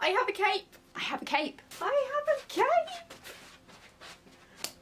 I have a cape. I have a cape. I have a cape.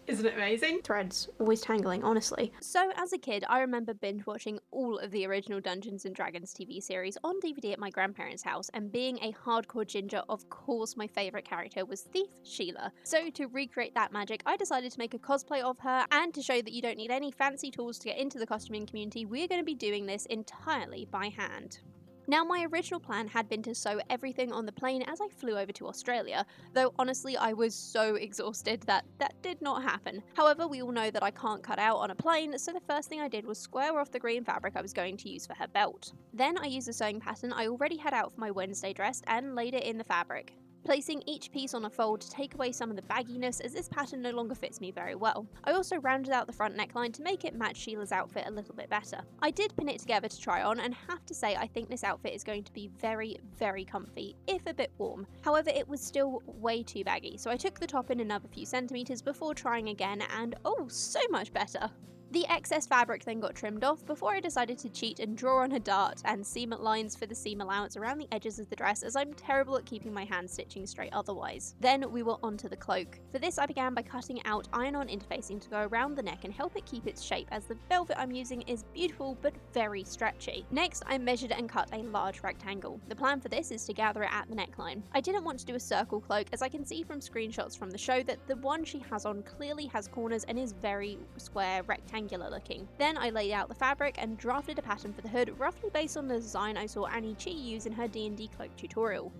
Isn't it amazing? Threads, always tangling, honestly. So as a kid, I remember binge watching all of the original Dungeons & Dragons TV series on DVD at my grandparents' house, and being a hardcore ginger, of course my favourite character was Thief Sheila. So to recreate that magic, I decided to make a cosplay of her, and to show that you don't need any fancy tools to get into the costuming community, we're going to be doing this entirely by hand. Now, my original plan had been to sew everything on the plane as I flew over to Australia, though honestly I was so exhausted that did not happen. However, we all know that I can't cut out on a plane, so the first thing I did was square off the green fabric I was going to use for her belt. Then I used the sewing pattern I already had out for my Wednesday dress and laid it in the fabric, placing each piece on a fold to take away some of the bagginess, as this pattern no longer fits me very well. I also rounded out the front neckline to make it match Sheila's outfit a little bit better. I did pin it together to try on, and have to say I think this outfit is going to be very, very comfy, if a bit warm. However, it was still way too baggy, so I took the top in another few centimetres before trying again, and oh, so much better. The excess fabric then got trimmed off before I decided to cheat and draw on a dart and seam lines for the seam allowance around the edges of the dress, as I'm terrible at keeping my hand stitching straight otherwise. Then we were onto the cloak. For this I began by cutting out iron-on interfacing to go around the neck and help it keep its shape, as the velvet I'm using is beautiful but very stretchy. Next I measured and cut a large rectangle. The plan for this is to gather it at the neckline. I didn't want to do a circle cloak, as I can see from screenshots from the show that the one she has on clearly has corners and is very square rectangular looking. Then I laid out the fabric and drafted a pattern for the hood, roughly based on the design I saw Annie Chi use in her D&D cloak tutorial.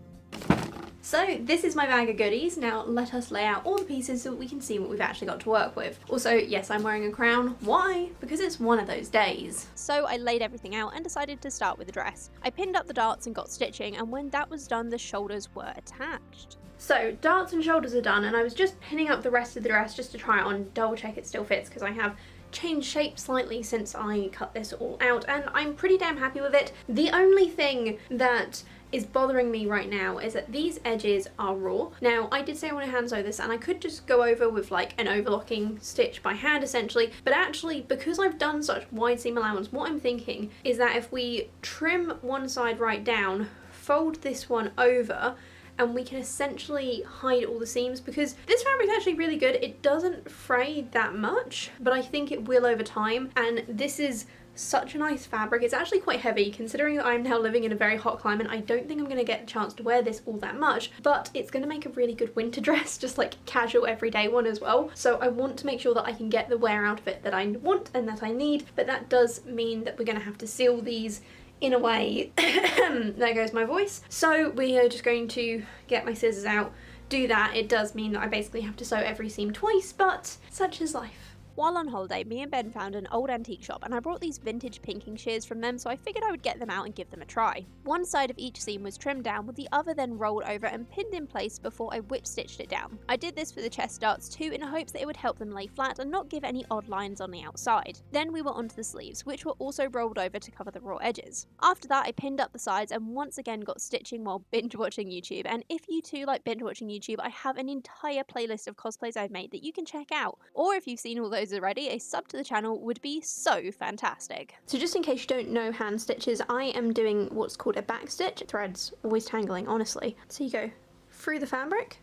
So this is my bag of goodies. Now let us lay out all the pieces so that we can see what we've actually got to work with. Also, yes, I'm wearing a crown. Why? Because it's one of those days. So I laid everything out and decided to start with the dress. I pinned up the darts and got stitching, and when that was done, the shoulders were attached. So darts and shoulders are done, and I was just pinning up the rest of the dress just to try it on, double check it still fits, because I have changed shape slightly since I cut this all out, and I'm pretty damn happy with it. The only thing that is bothering me right now is that these edges are raw. Now, I did say I want to hand sew this, and I could just go over with like an overlocking stitch by hand essentially, but actually because I've done such wide seam allowance, what I'm thinking is that if we trim one side right down, fold this one over, and we can essentially hide all the seams, because this fabric is actually really good. It doesn't fray that much, but I think it will over time, and this is such a nice fabric. It's actually quite heavy, considering that I'm now living in a very hot climate. I don't think I'm going to get a chance to wear this all that much, but it's going to make a really good winter dress, just like casual everyday one as well. So I want to make sure that I can get the wear out of it that I want and that I need, but that does mean that we're going to have to seal these in a way. There goes my voice. So we are just going to get my scissors out, do that. It does mean that I basically have to sew every seam twice, but such is life. While on holiday, me and Ben found an old antique shop, and I brought these vintage pinking shears from them, so I figured I would get them out and give them a try. One side of each seam was trimmed down, with the other then rolled over and pinned in place before I whip stitched it down. I did this for the chest darts too, in hopes that it would help them lay flat and not give any odd lines on the outside. Then we were onto the sleeves, which were also rolled over to cover the raw edges. After that, I pinned up the sides and once again got stitching while binge watching YouTube, and if you too like binge watching YouTube, I have an entire playlist of cosplays I've made that you can check out. Or if you've seen all those already, a sub to the channel would be so fantastic. So just in case you don't know hand stitches, I am doing what's called a back stitch. Threads, always tangling, honestly. So you go through the fabric,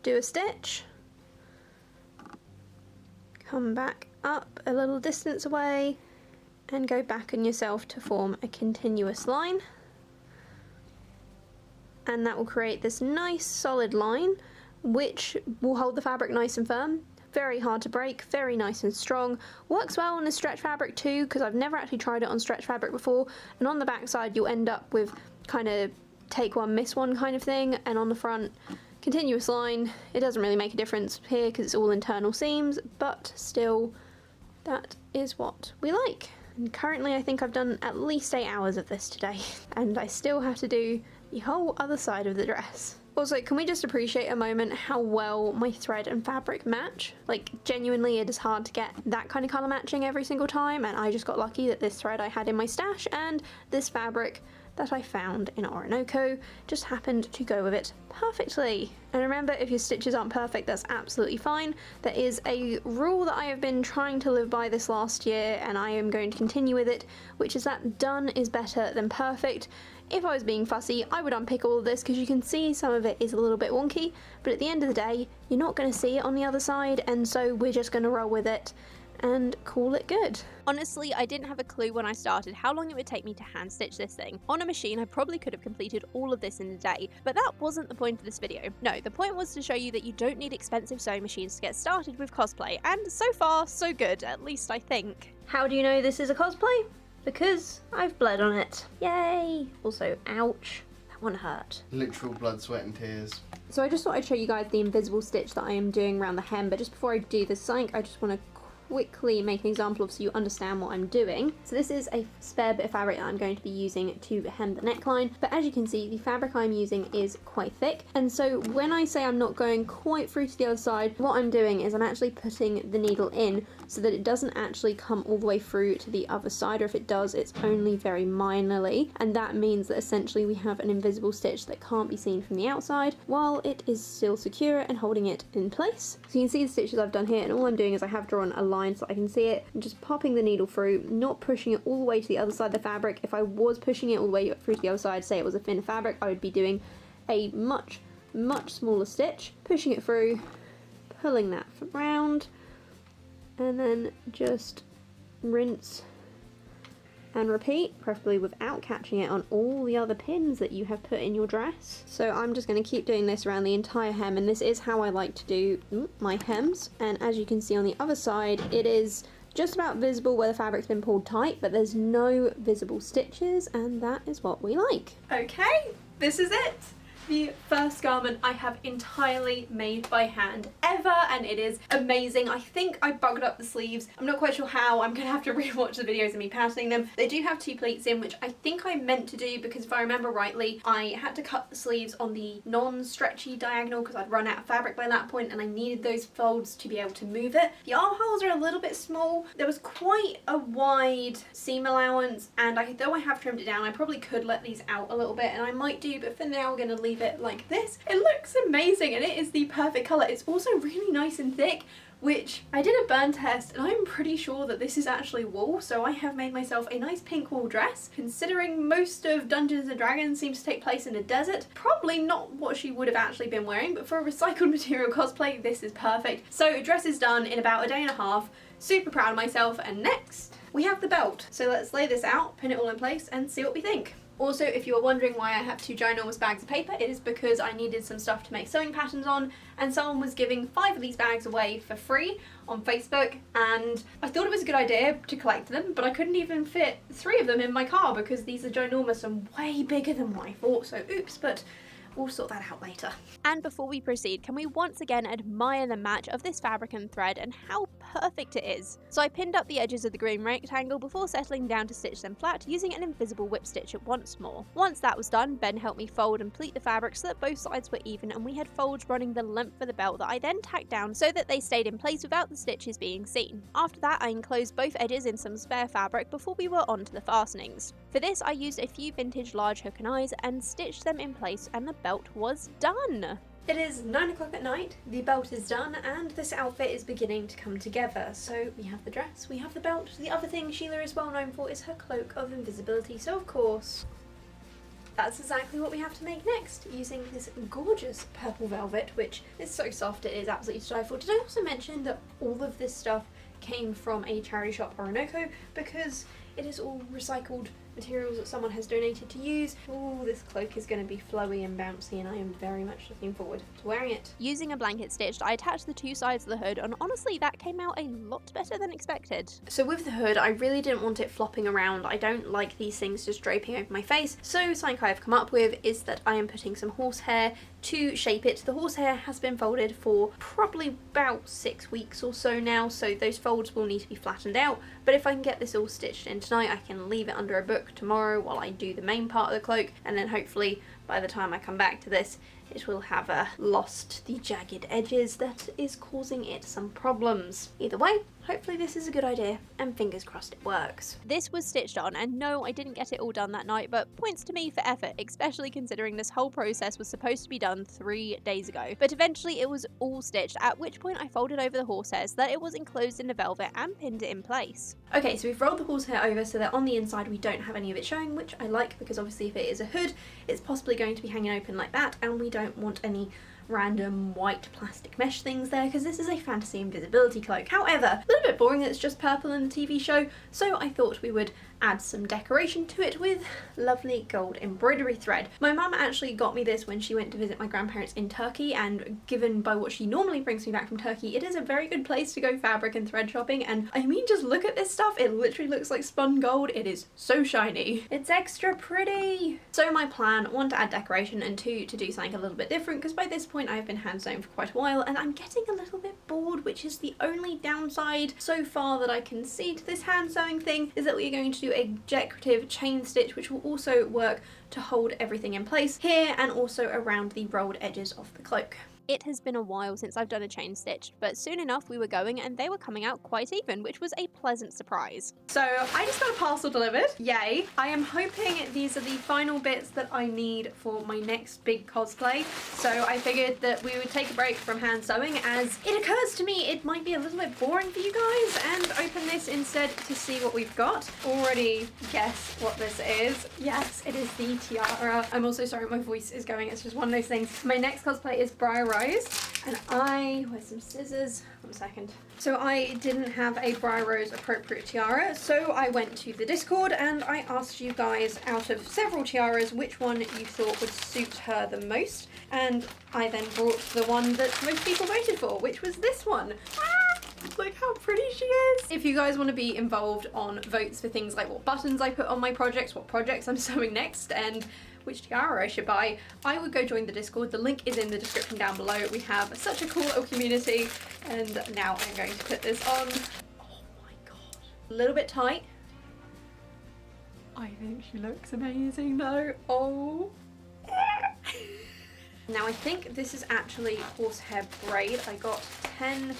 do a stitch, come back up a little distance away, and go back on yourself to form a continuous line. And that will create this nice solid line, which will hold the fabric nice and firm. Very hard to break, very nice and strong. Works well on the stretch fabric too, because I've never actually tried it on stretch fabric before. And on the back side you'll end up with kind of take one, miss one kind of thing. And on the front, continuous line. It doesn't really make a difference here because it's all internal seams, but still, that is what we like. And currently I think I've done at least 8 hours of this today, and I still have to do the whole other side of the dress. Also, can we just appreciate a moment how well my thread and fabric match? Like, genuinely, it is hard to get that kind of colour matching every single time, and I just got lucky that this thread I had in my stash and this fabric that I found in Orinoco just happened to go with it perfectly. And remember, if your stitches aren't perfect, that's absolutely fine. There is a rule that I have been trying to live by this last year, and I am going to continue with it, which is that done is better than perfect. If I was being fussy, I would unpick all of this because you can see some of it is a little bit wonky, but at the end of the day, you're not going to see it on the other side, and so we're just going to roll with it and call it good. Honestly, I didn't have a clue when I started how long it would take me to hand stitch this thing. On a machine, I probably could have completed all of this in a day, but that wasn't the point of this video. No, the point was to show you that you don't need expensive sewing machines to get started with cosplay, and so far, so good, at least I think. How do you know this is a cosplay? Because I've bled on it. Yay! Also, ouch. That one hurt. Literal blood, sweat and tears. So I just thought I'd show you guys the invisible stitch that I am doing around the hem, but just before I do this, I just want to quickly make an example of so you understand what I'm doing. So this is a spare bit of fabric that I'm going to be using to hem the neckline, but as you can see, the fabric I'm using is quite thick, and so when I say I'm not going quite through to the other side, what I'm doing is I'm actually putting the needle in so that it doesn't actually come all the way through to the other side, or if it does, it's only very minorly, and that means that essentially we have an invisible stitch that can't be seen from the outside while it is still secure and holding it in place. So you can see the stitches I've done here, and all I'm doing is I have drawn a line so I can see it, and just popping the needle through, not pushing it all the way to the other side of the fabric. If I was pushing it all the way through to the other side, say it was a thinner fabric, I would be doing a much smaller stitch, pushing it through, pulling that around, and then just rinse and repeat, preferably without catching it on all the other pins that you have put in your dress. So I'm just going to keep doing this around the entire hem, and this is how I like to do my hems. And as you can see on the other side, it is just about visible where the fabric's been pulled tight, but there's no visible stitches, and that is what we like. Okay, this is it. The first garment I have entirely made by hand ever, and it is amazing. I think I bugged up the sleeves. I'm not quite sure how. I'm gonna have to rewatch the videos of me patterning them. They do have 2 pleats in, which I think I meant to do because if I remember rightly, I had to cut the sleeves on the non-stretchy diagonal because I'd run out of fabric by that point and I needed those folds to be able to move it. The armholes are a little bit small. There was quite a wide seam allowance, and though I have trimmed it down, I probably could let these out a little bit, and I might do, but for now we're gonna leave it like this. It looks amazing and it is the perfect colour. It's also really nice and thick, which I did a burn test and I'm pretty sure that this is actually wool, so I have made myself a nice pink wool dress. Considering most of Dungeons and Dragons seems to take place in a desert, probably not what she would have actually been wearing, but for a recycled material cosplay, this is perfect. So dress is done in about a day and a half. Super proud of myself, and next we have the belt. So let's lay this out, pin it all in place and see what we think. Also, if you're wondering why I have 2 ginormous bags of paper, it is because I needed some stuff to make sewing patterns on, and someone was giving 5 of these bags away for free on Facebook, and I thought it was a good idea to collect them, but I couldn't even fit 3 of them in my car because these are ginormous and way bigger than what I thought, so oops, but we'll sort that out later. And before we proceed, can we once again admire the match of this fabric and thread and how perfect it is? So I pinned up the edges of the green rectangle before settling down to stitch them flat using an invisible whip stitch once more. Once that was done, Ben helped me fold and pleat the fabric so that both sides were even, and we had folds running the length of the belt that I then tacked down so that they stayed in place without the stitches being seen. After that, I enclosed both edges in some spare fabric before we were on to the fastenings. For this, I used a few vintage large hook and eyes and stitched them in place, and the belt was done. It is 9 o'clock at night, the belt is done, and this outfit is beginning to come together. So we have the dress, we have the belt. The other thing Sheila is well known for is her cloak of invisibility, so of course that's exactly what we have to make next, using this gorgeous purple velvet, which is so soft it is absolutely to die for. Did I also mention that all of this stuff came from a charity shop, Orinoco, because it is all recycled materials that someone has donated to use. Oh, this cloak is going to be flowy and bouncy, and I am very much looking forward to wearing it. Using a blanket stitched, I attached the 2 sides of the hood, and honestly that came out a lot better than expected. So with the hood, I really didn't want it flopping around. I don't like these things just draping over my face, so something I've come up with is that I am putting some horsehair to shape it. The horsehair has been folded for probably about 6 weeks or so now, so those folds will need to be flattened out, but if I can get this all stitched in tonight, I can leave it under a book tomorrow while I do the main part of the cloak, and then hopefully by the time I come back to this, it will have lost the jagged edges that is causing it some problems. Either way, hopefully this is a good idea. and fingers crossed it works. This was stitched on, and no, I didn't get it all done that night, but points to me for effort, especially considering this whole process was supposed to be done 3 days ago. But eventually it was all stitched, at which point I folded over the horsehair so that it was enclosed in the velvet and pinned it in place. Okay, so we've rolled the horsehair over so that on the inside we don't have any of it showing, which I like because obviously if it is a hood, it's possibly going to be hanging open like that, and we don't want any random white plastic mesh things there because this is a fantasy invisibility cloak. However, a little bit boring that it's just purple in the TV show, so I thought we would add some decoration to it with lovely gold embroidery thread. My mum actually got me this when she went to visit my grandparents in Turkey, and given by what she normally brings me back from Turkey, it is a very good place to go fabric and thread shopping, and I mean, just look at this stuff. It literally looks like spun gold. It is so shiny. It's extra pretty. So my plan, 1, to add decoration, and 2, to do something a little bit different, because by this point I've been hand sewing for quite a while and I'm getting a little bit bored, which is the only downside so far that I can see to this hand sewing thing, is that we're going to do a decorative chain stitch which will also work to hold everything in place here and also around the rolled edges of the cloak. It has been a while since I've done a chain stitch, but soon enough we were going and they were coming out quite even, which was a pleasant surprise. So I just got a parcel delivered, yay. I am hoping these are the final bits that I need for my next big cosplay. So I figured that we would take a break from hand sewing, as it occurs to me it might be a little bit boring for you guys, and open this instead to see what we've got. Already guess what this is. Yes, it is the tiara. I'm also sorry my voice is going, it's just one of those things. My next cosplay is Briar Rose, and where's some scissors? 1 second. So I didn't have a Briar Rose appropriate tiara, so I went to the Discord and I asked you guys out of several tiaras which one you thought would suit her the most, and I then brought the one that most people voted for, which was this one. Look how pretty she is. If you guys want to be involved on votes for things like what buttons I put on my projects, what projects I'm sewing next, and which tiara I should buy, I would go join the Discord. The link is in the description down below. We have such a cool little community, and now I'm going to put this on. Oh my god. A little bit tight. I think she looks amazing though. Oh. Now I think this is actually horsehair braid. I got 10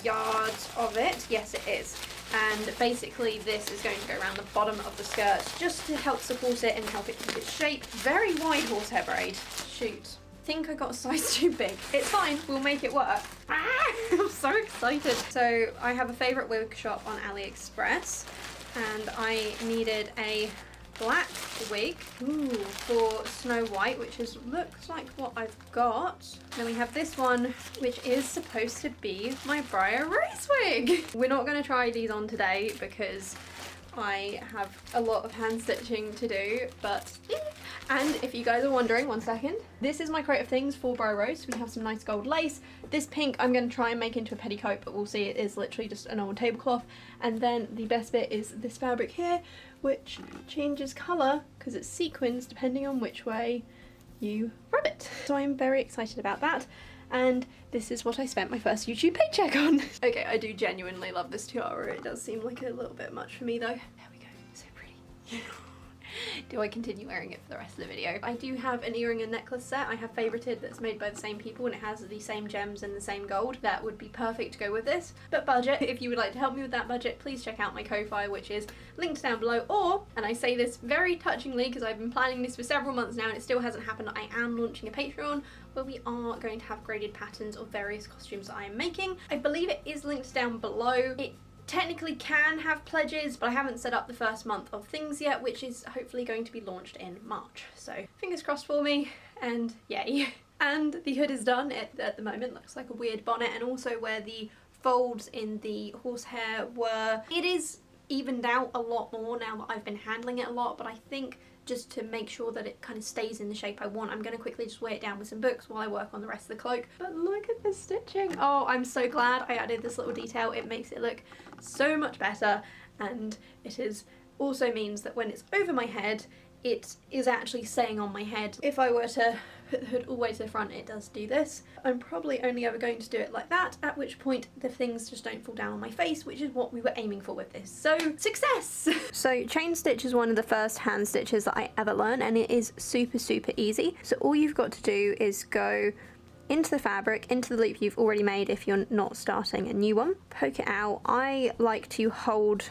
yards of it. Yes, it is. And basically this is going to go around the bottom of the skirt just to help support it and help it keep its shape. Very wide horsehair braid. Shoot. I think I got a size too big. It's fine, we'll make it work. I'm so excited. So I have a favourite wig shop on AliExpress, and I needed a black wig for Snow White, which looks like what I've got. Then we have this one, which is supposed to be my Briar Rose wig. We're not going to try these on today because I have a lot of hand stitching to do, but and if you guys are wondering, 1 second, this is my crate of things for Briar Rose. We have some nice gold lace. This pink I'm going to try and make into a petticoat, but we'll see. It is literally just an old tablecloth. And then the best bit is this fabric here, which changes colour because it's sequins depending on which way you rub it. So I'm very excited about that. And this is what I spent my first YouTube paycheck on. Okay, I do genuinely love this tiara. It does seem like a little bit much for me though. There we go, so pretty. Do I continue wearing it for the rest of the video? I do have an earring and necklace set I have favorited that's made by the same people, and it has the same gems and the same gold. That would be perfect to go with this. But budget, if you would like to help me with that budget, please check out my Ko-Fi, which is linked down below. Or, and I say this very touchingly because I've been planning this for several months now and it still hasn't happened, I am launching a Patreon where we are going to have graded patterns of various costumes that I am making. I believe it is linked down below. It technically can have pledges, but I haven't set up the first month of things yet, which is hopefully going to be launched in March. So fingers crossed for me, and yay. And the hood is done. It, at the moment, looks like a weird bonnet, and also where the folds in the horsehair were, it is evened out a lot more now that I've been handling it a lot, but I think just to make sure that it kind of stays in the shape I want, I'm going to quickly just weigh it down with some books while I work on the rest of the cloak. But look at the stitching. Oh, I'm so glad I added this little detail. It makes it look so much better, and it is also means that when it's over my head, it is actually staying on my head. If I were to put the hood all the way to the front, it does do this. I'm probably only ever going to do it like that, at which point the things just don't fall down on my face, which is what we were aiming for with this. So, success! So chain stitch is one of the first hand stitches that I ever learned, and it is super, super easy. So all you've got to do is go into the fabric, into the loop you've already made if you're not starting a new one. Poke it out. I like to hold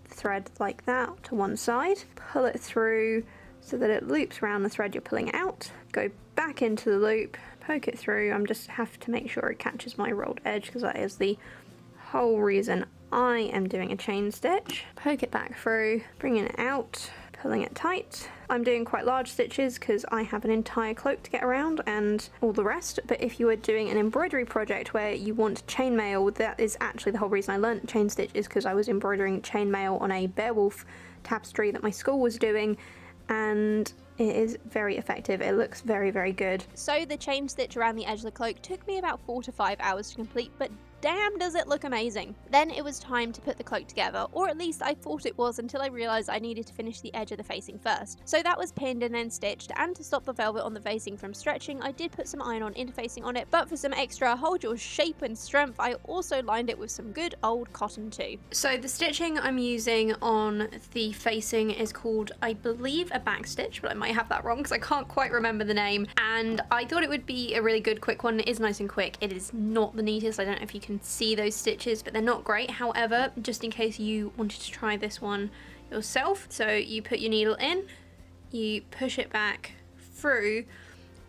the thread like that to one side, pull it through so that it loops around the thread you're pulling out, go back into the loop, poke it through. I just have to make sure it catches my rolled edge because that is the whole reason I am doing a chain stitch. Poke it back through, bringing it out, pulling it tight. I'm doing quite large stitches because I have an entire cloak to get around and all the rest, but if you are doing an embroidery project where you want chainmail, that is actually the whole reason I learnt chain stitch, is because I was embroidering chainmail on a Beowulf tapestry that my school was doing, and it is very effective. It looks very, very good. So the chain stitch around the edge of the cloak took me about 4 to 5 hours to complete, but damn does it look amazing. Then it was time to put the cloak together, or at least I thought it was until I realised I needed to finish the edge of the facing first. So that was pinned and then stitched, and to stop the velvet on the facing from stretching, I did put some iron-on interfacing on it, but for some extra hold your shape and strength, I also lined it with some good old cotton too. So the stitching I'm using on the facing is called, I believe, a back stitch, but I might have that wrong because I can't quite remember the name, and I thought it would be a really good quick one. It is nice and quick. It is not the neatest. I don't know if you can see those stitches, but they're not great. However, just in case you wanted to try this one yourself, so you put your needle in, you push it back through,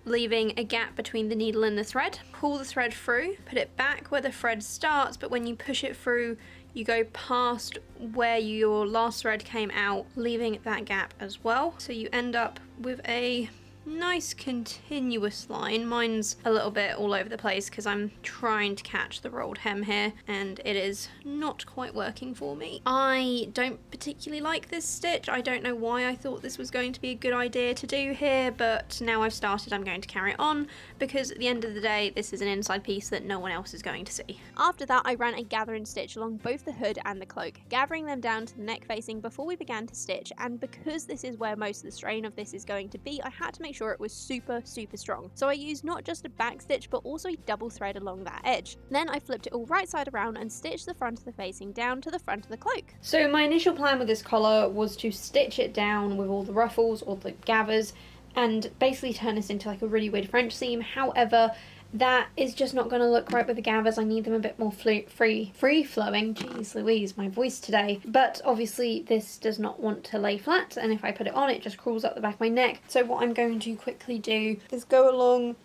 leaving a gap between the needle and the thread, pull the thread through, put it back where the thread starts, but when you push it through you go past where your last thread came out, leaving that gap as well, so you end up with a nice continuous line. Mine's a little bit all over the place because I'm trying to catch the rolled hem here and it is not quite working for me. I don't particularly like this stitch. I don't know why I thought this was going to be a good idea to do here, but now I've started, I'm going to carry it on because at the end of the day this is an inside piece that no one else is going to see. After that I ran a gathering stitch along both the hood and the cloak, gathering them down to the neck facing before we began to stitch, and because this is where most of the strain of this is going to be, I had to make sure it was super strong. So I used not just a back stitch but also a double thread along that edge. Then I flipped it all right side around and stitched the front of the facing down to the front of the cloak. So my initial plan with this collar was to stitch it down with all the ruffles or the gathers and basically turn this into like a really weird French seam. However, that is just not going to look right with the gathers. I need them a bit more free flowing. Jeez Louise, my voice today. But obviously this does not want to lay flat, and if I put it on it just crawls up the back of my neck. So what I'm going to quickly do is go along,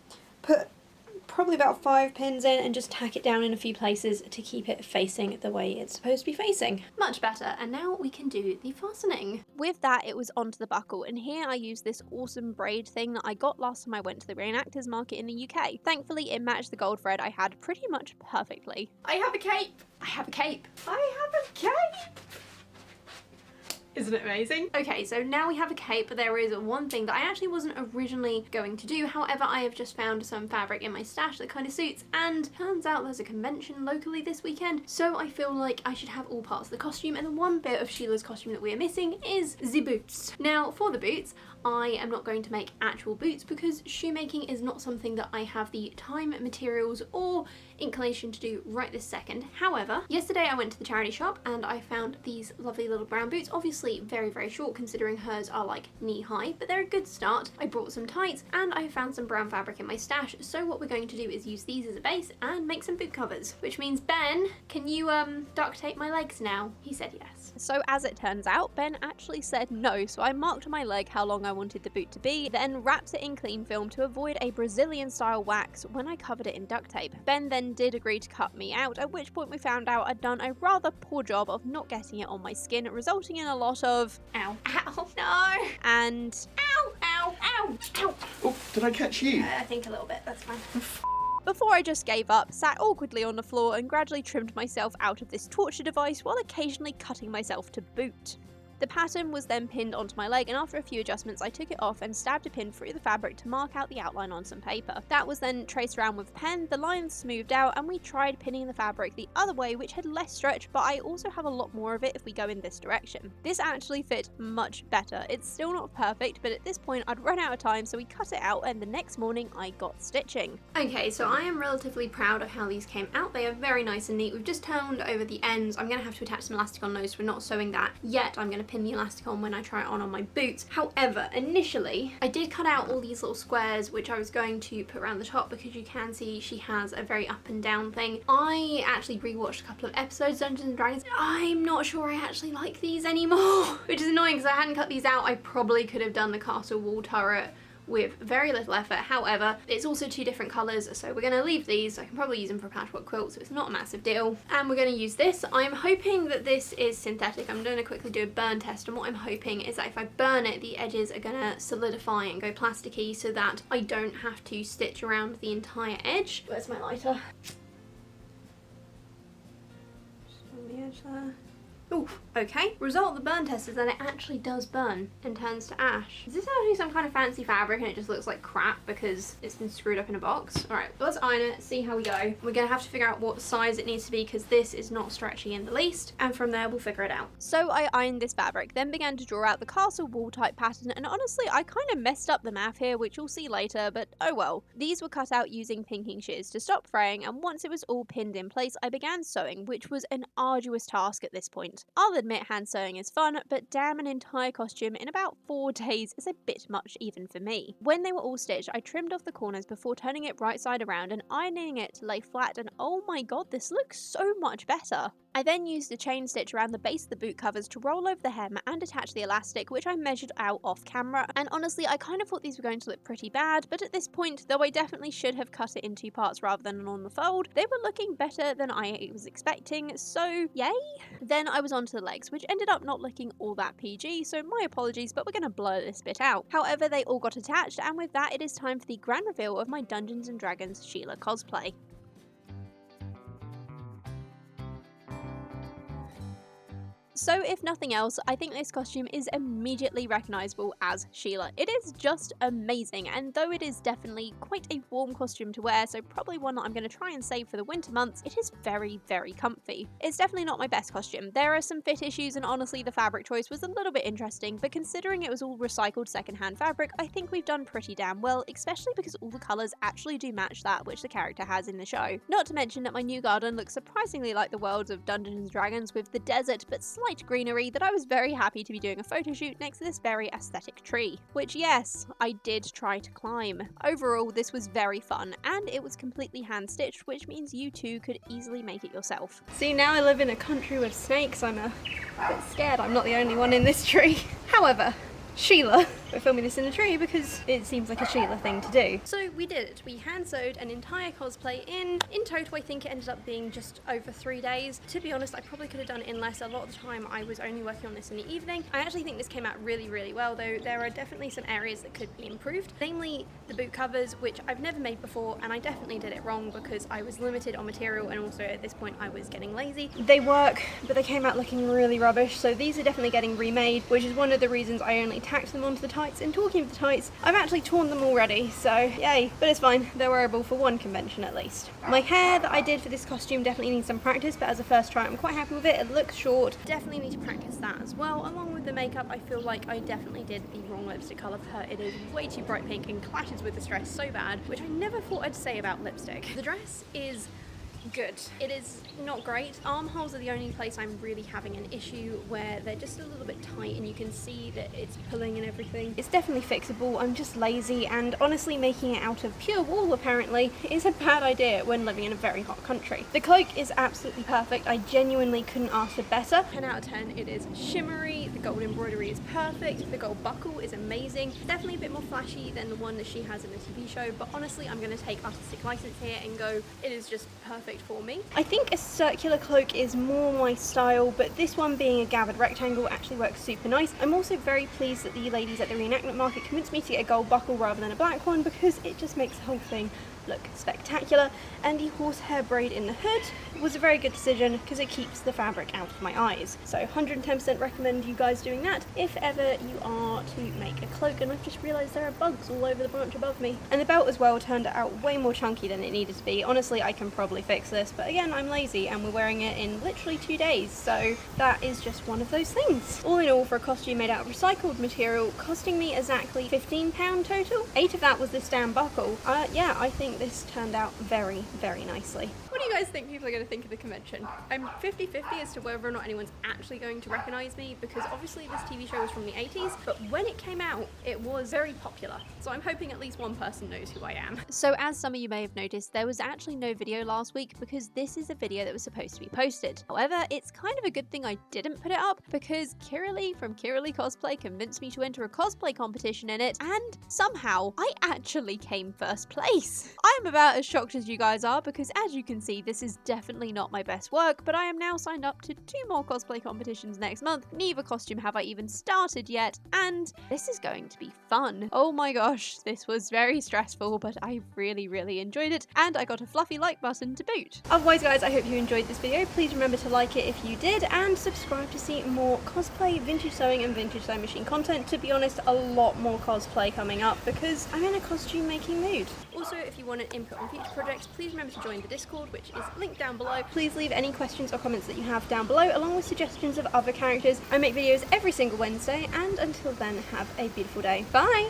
put probably about 5 pins in and just tack it down in a few places to keep it facing the way it's supposed to be facing. Much better, and now we can do the fastening. With that it was onto the buckle, and here I used this awesome braid thing that I got last time I went to the reenactors market in the UK. Thankfully it matched the gold thread I had pretty much perfectly. I have a cape! I have a cape! I have a cape! Isn't it amazing? Okay, so now we have a cape, but there is one thing that I actually wasn't originally going to do. However, I have just found some fabric in my stash that kind of suits, and turns out there's a convention locally this weekend, so I feel like I should have all parts of the costume, and the one bit of Sheila's costume that we are missing is the boots. Now, for the boots, I am not going to make actual boots because shoemaking is not something that I have the time, materials, or inclination to do right this second. However, yesterday I went to the charity shop and I found these lovely little brown boots. Obviously very short considering hers are like knee high, but they're a good start. I brought some tights and I found some brown fabric in my stash, so what we're going to do is use these as a base and make some boot covers, which means Ben, can you duct tape my legs now? He said yes. So as it turns out, Ben actually said no, so I marked on my leg how long I wanted the boot to be, then wrapped it in cling film to avoid a Brazilian style wax when I covered it in duct tape. Ben then did agree to cut me out, at which point we found out I'd done a rather poor job of not getting it on my skin, resulting in a lot of ow, ow, no, and ow, ow, ow, ow. Oh, did I catch you? I think a little bit, that's fine. Before I just gave up, sat awkwardly on the floor and gradually trimmed myself out of this torture device while occasionally cutting myself to boot. The pattern was then pinned onto my leg, and after a few adjustments I took it off and stabbed a pin through the fabric to mark out the outline on some paper. That was then traced around with a pen, the lines smoothed out, and we tried pinning the fabric the other way, which had less stretch, but I also have a lot more of it if we go in this direction. This actually fit much better. It's still not perfect, but at this point I'd run out of time, so we cut it out and the next morning I got stitching. Okay, so I am relatively proud of how these came out. They are very nice and neat. We've just turned over the ends. I'm going to have to attach some elastic on those, so we're not sewing that yet. I'm going to pin the elastic on when I try it on my boots. However, initially I did cut out all these little squares which I was going to put around the top because you can see she has a very up and down thing. I actually rewatched a couple of episodes of Dungeons and Dragons. I'm not sure I actually like these anymore, which is annoying because I hadn't cut these out. I probably could have done the castle wall turret with very little effort. However, it's also two different colours, so we're going to leave these. I can probably use them for a patchwork quilt, so it's not a massive deal. And we're going to use this. I'm hoping that this is synthetic. I'm going to quickly do a burn test, and what I'm hoping is that if I burn it, the edges are going to solidify and go plasticky so that I don't have to stitch around the entire edge. Where's my lighter? Just on the edge there. Ooh, okay. Result of the burn test is that it actually does burn and turns to ash. Is this actually some kind of fancy fabric and it just looks like crap because it's been screwed up in a box? Alright, let's iron it, see how we go. We're gonna have to figure out what size it needs to be because this is not stretchy in the least, and from there we'll figure it out. So I ironed this fabric, then began to draw out the castle wall type pattern, and honestly I kind of messed up the math here, which you'll see later, but oh well. These were cut out using pinking shears to stop fraying, and once it was all pinned in place I began sewing, which was an arduous task at this point. I'll admit hand sewing is fun, but damn, an entire costume in about 4 days is a bit much even for me. When they were all stitched, I trimmed off the corners before turning it right side around and ironing it to lay flat, and oh my god, this looks so much better. I then used a chain stitch around the base of the boot covers to roll over the hem and attach the elastic, which I measured out off camera, and honestly I kind of thought these were going to look pretty bad, but at this point, though I definitely should have cut it in 2 parts rather than on the fold, they were looking better than I was expecting, so yay! Then I was onto the legs, which ended up not looking all that PG, so my apologies, but we're going to blur this bit out. However, they all got attached, and with that it is time for the grand reveal of my Dungeons and Dragons Sheila cosplay. So if nothing else, I think this costume is immediately recognisable as Sheila. It is just amazing, and though it is definitely quite a warm costume to wear, so probably one that I'm going to try and save for the winter months, it is very, very comfy. It's definitely not my best costume. There are some fit issues, and honestly the fabric choice was a little bit interesting, but considering it was all recycled secondhand fabric, I think we've done pretty damn well, especially because all the colours actually do match that which the character has in the show. Not to mention that my new garden looks surprisingly like the worlds of Dungeons and Dragons, with the desert but slight greenery, that I was very happy to be doing a photo shoot next to this very aesthetic tree, which yes, I did try to climb. Overall, this was very fun, and it was completely hand stitched, which means you too could easily make it yourself. See, now I live in a country with snakes. I'm a bit scared I'm not the only one in this tree. However, Sheila. We're filming this in a tree because it seems like a Sheila thing to do. So we did it. We hand sewed an entire cosplay in total I think it ended up being just over 3 days. To be honest, I probably could have done it in less. A lot of the time I was only working on this in the evening. I actually think this came out really, really well, though there are definitely some areas that could be improved. Namely the boot covers, which I've never made before, and I definitely did it wrong because I was limited on material, and also at this point I was getting lazy. They work, but they came out looking really rubbish, so these are definitely getting remade, which is one of the reasons I only tacked them onto the tights. And talking of the tights, I've actually torn them already, so yay, but it's fine. They're wearable for one convention at least. My hair that I did for this costume definitely needs some practice, but as a first try I'm quite happy with it. It looks short. Definitely need to practice that as well. Along with the makeup, I feel like I definitely did the wrong lipstick colour for her. It is way too bright pink and clashes with this dress so bad, which I never thought I'd say about lipstick. The dress is good. It is not great. Armholes are the only place I'm really having an issue, where they're just a little bit tight and you can see that it's pulling and everything. It's definitely fixable. I'm just lazy, and honestly making it out of pure wool apparently is a bad idea when living in a very hot country. The cloak is absolutely perfect. I genuinely couldn't ask for better. 10 out of 10. It is shimmery, the gold embroidery is perfect, the gold buckle is amazing. Definitely a bit more flashy than the one that she has in the TV show, but honestly I'm going to take artistic license here and go, it is just perfect for me. I think a circular cloak is more my style, but this one being a gathered rectangle actually works super nice. I'm also very pleased that the ladies at the reenactment market convinced me to get a gold buckle rather than a black one, because it just makes the whole thing look spectacular. And the horsehair braid in the hood was a very good decision because it keeps the fabric out of my eyes. So 110% recommend you guys doing that if ever you are to make a cloak. And I've just realised there are bugs all over the branch above me. And the belt as well turned out way more chunky than it needed to be. Honestly, I can probably fix this, but again, I'm lazy and we're wearing it in literally 2 days, so that is just one of those things. All in all, for a costume made out of recycled material, costing me exactly £15 total. 8 of that was this damn buckle. Yeah, I think think this turned out very, very nicely. What do you guys think people are going to think of the convention? I'm 50-50 as to whether or not anyone's actually going to recognise me, because obviously this TV show was from the 80s, but when it came out, it was very popular. So I'm hoping at least one person knows who I am. So as some of you may have noticed, there was actually no video last week because this is a video that was supposed to be posted. However, it's kind of a good thing I didn't put it up because Kira Lee from Kira Lee Cosplay convinced me to enter a cosplay competition in it, and somehow I actually came first place. I am about as shocked as you guys are because, as you can see, this is definitely not my best work, but I am now signed up to 2 more cosplay competitions next month. Neither costume have I even started yet, and this is going to be fun. Oh my gosh, this was very stressful, but I really, really enjoyed it, and I got a fluffy like button to boot. Otherwise guys, I hope you enjoyed this video. Please remember to like it if you did, and subscribe to see more cosplay, vintage sewing and vintage sewing machine content. To be honest, a lot more cosplay coming up because I'm in a costume making mood. Also, if you want an input on future projects, please remember to join the Discord, which is linked down below. Please leave any questions or comments that you have down below, along with suggestions of other characters. I make videos every single Wednesday, and until then, have a beautiful day. Bye!